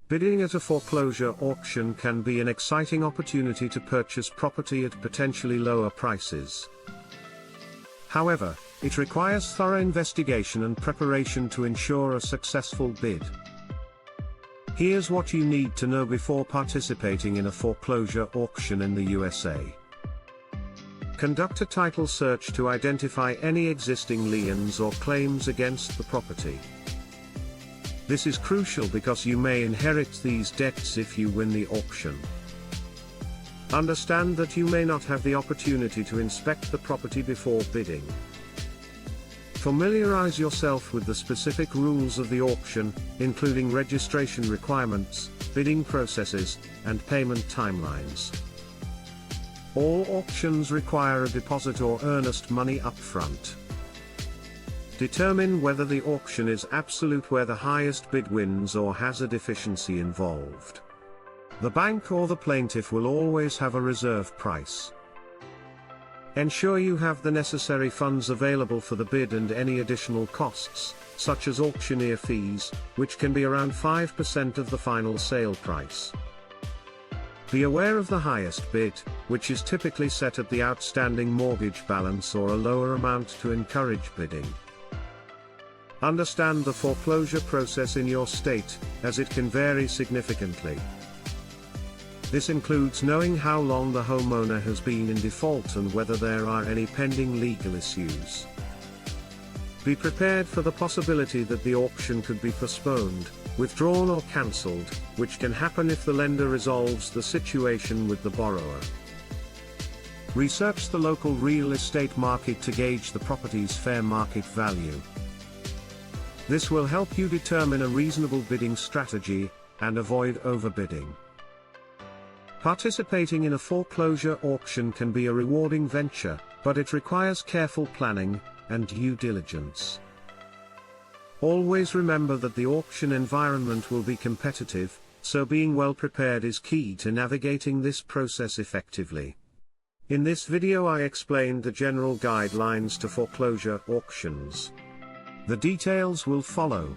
Bidding at a foreclosure auction can be an exciting opportunity to purchase property at potentially lower prices. However, it requires thorough investigation and preparation to ensure a successful bid. Here's what you need to know before participating in a foreclosure auction in the USA. Conduct a title search to identify any existing liens or claims against the property. This is crucial because you may inherit these debts if you win the auction. Understand that you may not have the opportunity to inspect the property before bidding. Familiarize yourself with the specific rules of the auction, including registration requirements, bidding processes, and payment timelines. All auctions require a deposit or earnest money upfront. Determine whether the auction is absolute, where the highest bid wins, or has a deficiency involved. The bank or the plaintiff will always have a reserve price. Ensure you have the necessary funds available for the bid and any additional costs, such as auctioneer fees, which can be around 5% of the final sale price. Be aware of the highest bid, which is typically set at the outstanding mortgage balance or a lower amount to encourage bidding. Understand the foreclosure process in your state, as it can vary significantly. This includes knowing how long the homeowner has been in default and whether there are any pending legal issues. Be prepared for the possibility that the auction could be postponed, withdrawn, or cancelled, which can happen if the lender resolves the situation with the borrower. Research the local real estate market to gauge the property's fair market value. This will help you determine a reasonable bidding strategy and avoid overbidding. Participating in a foreclosure auction can be a rewarding venture, but it requires careful planning and due diligence. Always remember that the auction environment will be competitive, so being well prepared is key to navigating this process effectively. In this video I explained the general guidelines to foreclosure auctions. The details will follow.